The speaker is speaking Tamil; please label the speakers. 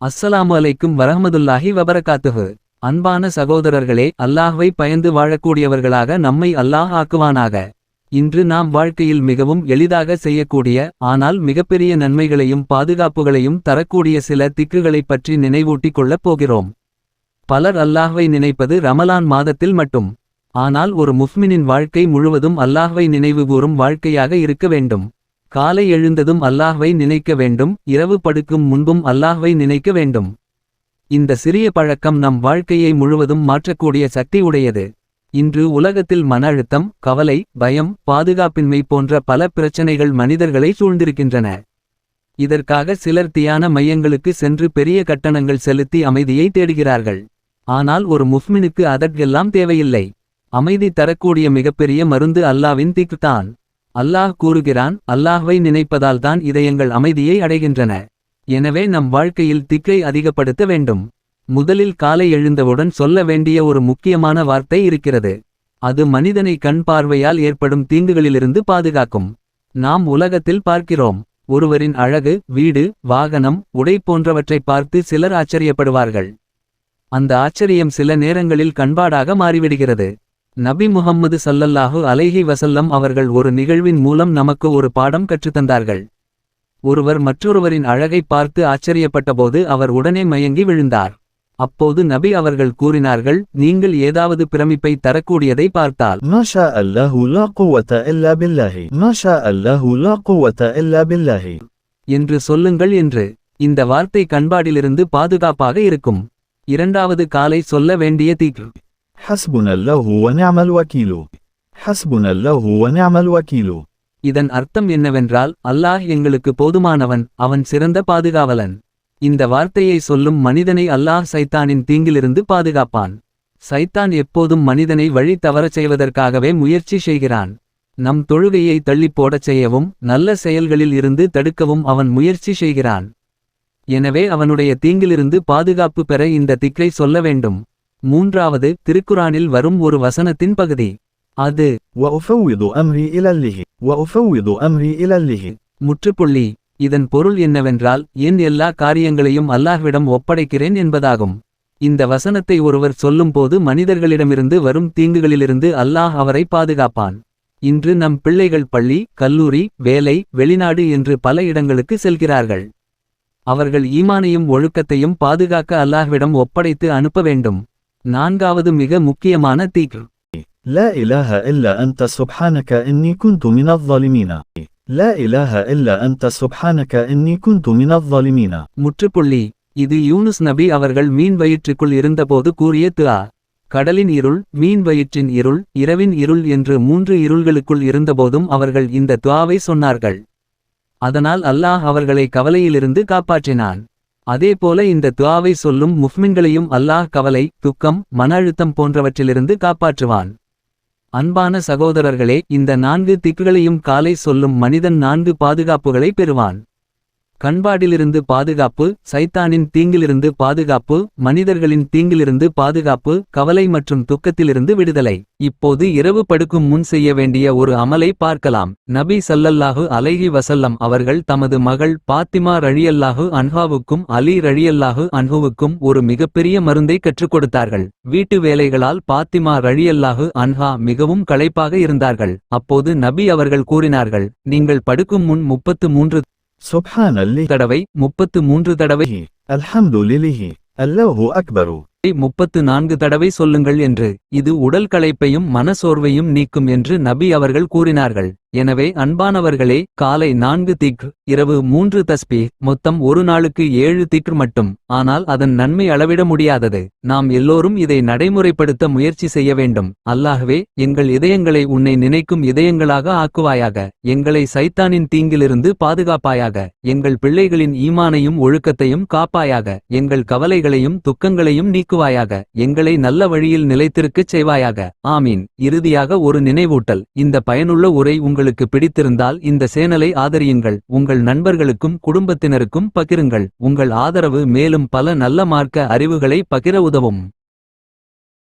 Speaker 1: அஸ்ஸலாமு அலைக்கும் வரஹ்மதுல்லாஹி வபரகாத்துஹு. அன்பான சகோதரர்களே, அல்லாஹ்வை பயந்து வாழக்கூடியவர்களாக நம்மை அல்லாஹ் ஆக்குவானாக. இன்று நாம் வாழ்க்கையில் மிகவும் எளிதாக செய்யக்கூடிய, ஆனால் மிகப்பெரிய நன்மைகளையும் பாதுகாப்புகளையும் தரக்கூடிய சில திக்குகளைப் பற்றி நினைவூட்டிக் கொள்ளப் போகிறோம். பலர் அல்லாஹ்வை நினைப்பது ரமலான் மாதத்தில் மட்டும். ஆனால் ஒரு முஃமினின் வாழ்க்கை முழுவதும் அல்லாஹ்வை நினைவுகூரும் வாழ்க்கையாக இருக்க வேண்டும். காலை எழுந்ததும் அல்லாஹ்வை நினைக்க வேண்டும், இரவு படுக்கும் முன்பும் அல்லாஹ்வை நினைக்க வேண்டும். இந்த சிறிய பழக்கம் நம் வாழ்க்கையை முழுவதும் மாற்றக்கூடிய சக்தி உடையது. இன்று உலகத்தில் மன அழுத்தம், கவலை, பயம், பாதுகாப்பின்மை போன்ற பல பிரச்சனைகள் மனிதர்களை சூழ்ந்திருக்கின்றன. இதற்காக சிலர் தியான மையங்களுக்கு சென்று பெரிய கட்டணங்கள் செலுத்தி அமைதியை தேடுகிறார்கள். ஆனால் ஒரு முஃமினுக்கு அதற்கெல்லாம் தேவையில்லை. அமைதி தரக்கூடிய மிகப்பெரிய மருந்து அல்லாஹ்வின் திக்ர் தான். அல்லாஹ் கூறுகிறான், அல்லாஹ்வை நினைப்பதால் தான் இதயங்கள் அமைதியை அடைகின்றன. எனவே நம் வாழ்க்கையில் திக்ரை அதிகப்படுத்த வேண்டும். முதலில் காலை எழுந்தவுடன் சொல்ல வேண்டிய ஒரு முக்கியமான வார்த்தை இருக்கிறது. அது மனிதனை கண் பார்வையால் ஏற்படும் தீங்குகளிலிருந்து பாதுகாக்கும். நாம் உலகத்தில் பார்க்கிறோம். ஒருவரின் அழகு, வீடு, வாகனம், உடை போன்றவற்றை பார்த்து சிலர் ஆச்சரியப்படுவார்கள். அந்த ஆச்சரியம் சில நேரங்களில் கண்பாடாக மாறிவிடுகிறது. நபி முஹம்மது ஸல்லல்லாஹு அலைஹி வஸல்லம் அவர்கள் ஒரு நிகழ்வின் மூலம் நமக்கு ஒரு பாடம் கற்றுத்தந்தார்கள். ஒருவர் மற்றொருவரின் அழகை பார்த்து ஆச்சரியப்பட்டபோது அவர் உடனே மயங்கி விழுந்தார். அப்போது நபி அவர்கள் கூறினார்கள், நீங்கள் ஏதாவது பிரமிப்பை தரக்கூடியதை பார்த்தால்
Speaker 2: ما شاء الله لا قوة إلا بالله ما شاء الله لا قوة إلا بالله
Speaker 1: என்று சொல்லுங்கள் என்று. இந்த வார்த்தை கண்பாடிலிருந்து பாதுகாப்பாக இருக்கும். இரண்டாவது காலை சொல்ல வேண்டிய திக்ர்.
Speaker 2: حسبنا الله ونعم الوكيل حسبنا الله ونعم الوكيل.
Speaker 1: இதன் அர்த்தம் என்னவென்றால், அல்லாஹ் எங்களுக்கு போதுமானவன், அவன் சிறந்த பாதுகாவலன். இந்த வார்த்தையை சொல்லும் மனிதனை அல்லாஹ் சைத்தானின் தீங்கிலிருந்து பாதுகாப்பான். சைத்தான் எப்போதும் மனிதனை வழி தவறச் செய்வதற்காகவே முயற்சி செய்கிறான். நம் தொழுகையை தள்ளிப் போடச் செய்யவும், நல்ல செயல்களில் இருந்து தடுக்கவும் அவன் முயற்சி செய்கிறான். எனவே அவனுடைய தீங்கிலிருந்து பாதுகாப்பு பெற இந்த திக்ரை சொல்ல வேண்டும். மூன்றாவது, திருக்குரானில் வரும் ஒரு வசனத்தின் பகுதி. அது
Speaker 2: وأفوض أمري إلى الله وأفوض أمري إلى الله.
Speaker 1: முற்றுப்புள்ளி. இதன் பொருள் என்னவென்றால், என் எல்லா காரியங்களையும் அல்லாஹ்விடம் ஒப்படைக்கிறேன் என்பதாகும். இந்த வசனத்தை ஒருவர் சொல்லும்போது மனிதர்களிடமிருந்து வரும் தீங்குகளிலிருந்து அல்லாஹ் அவரை பாதுகாப்பான். இன்று நம் பிள்ளைகள் பள்ளி, கல்லூரி, வேலை, வெளிநாடு என்று பல இடங்களுக்கு செல்கிறார்கள். அவர்கள் ஈமானையும் ஒழுக்கத்தையும் பாதுகாக்க அல்லாஹ்விடம் ஒப்படைத்து அனுப்ப வேண்டும். நான்காவது மிக முக்கியமான திக்ர்.
Speaker 2: لا إله إلا أنت سبحانك إني كنت من الظالمين لا إله إلا أنت سبحانك إني كنت من الظالمين.
Speaker 1: முற்றுப்புள்ளி. இது யூனுஸ் நபி அவர்கள் மீன் வயிற்றுக்குள் இருந்தபோது கூறிய துஆ. கடலின் இருள், மீன் வயிற்றின் இருள், இரவின் இருள் என்று 3 இருள்களுக்குள் இருந்தபோதும் அவர்கள் இந்த துஆவை சொன்னார்கள். அதனால் அல்லாஹ் அவர்களை கவலையிலிருந்து காப்பாற்றினான். அதேபோல இந்த துஆவை சொல்லும் முஃமின்களையும் அல்லாஹ் கவலை, துக்கம், மன அழுத்தம் போன்றவற்றிலிருந்து காப்பாற்றுவான். அன்பான சகோதரர்களே, இந்த 4 திக்குகளையும் காலை சொல்லும் மனிதன் 4 பாதுகாப்புகளை பெறுவான். கண்பாடிலிருந்து பாதுகாப்பு, சைத்தானின் தீங்கிலிருந்து பாதுகாப்பு, மனிதர்களின் தீங்கிலிருந்து பாதுகாப்பு, கவலை மற்றும் துக்கத்திலிருந்து விடுதலை. இப்போது இரவு படுக்கும் முன் செய்ய வேண்டிய ஒரு அமலை பார்க்கலாம். நபி ஸல்லல்லாஹு அலைஹி வஸல்லம் அவர்கள் தமது மகள் பாத்திமா ரலியல்லாஹு அன்ஹாவுக்கும் அலி ரலியல்லாஹு அன்ஹுவுக்கும் ஒரு மிகப்பெரிய மருந்தை கற்றுக் கொடுத்தார்கள். வீட்டு வேலைகளால் பாத்திமா ரலியல்லாஹு அன்ஹா மிகவும் களைப்பாக இருந்தார்கள். அப்போது நபி அவர்கள் கூறினார்கள், நீங்கள் படுக்கும் முன் 33
Speaker 2: سبحان الله
Speaker 1: தடவை 33 தடவை
Speaker 2: الحمد لله الله أكبر
Speaker 1: 34 தடவை சொல்லுங்கள் என்று. இது உடல் களைப்பையும் மனசோர்வையும் நீக்கும் என்று நபி அவர்கள் கூறினார்கள். எனவே அன்பானவர்களே, காலை 4 திக்ர், இரவு 3 தஸ்பீஹ், மொத்தம் ஒரு நாளுக்கு 7 திக்ர் மட்டும். ஆனால் அதன் நன்மை அளவிட முடியாதது. நாம் எல்லோரும் இதை நடைமுறைப்படுத்த முயற்சி செய்ய வேண்டும். அல்லாஹ்வே, எங்கள் இதயங்களை உன்னை நினைக்கும் இதயங்களாக ஆக்குவாயாக. எங்களை சைத்தானின் தீங்கிலிருந்து பாதுகாப்பாயாக. எங்கள் பிள்ளைகளின் ஈமானையும் ஒழுக்கத்தையும் காப்பாயாக. எங்கள் கவலைகளையும் துக்கங்களையும் நீக்குவாயாக. எங்களை நல்ல வழியில் நிலைத்திருக்கச் செய்வாயாக. ஆமீன். இறுதியாக ஒரு நினைவூட்டல். இந்த பயனுள்ள உரை உங்களுக்கு பிடித்திருந்தால் இந்த சேனலை ஆதரியுங்கள். உங்கள் நண்பர்களுக்கும் குடும்பத்தினருக்கும் பகிருங்கள். உங்கள் ஆதரவு மேலும் பல நல்ல மார்க்க அறிவுகளை பகிர உதவும்.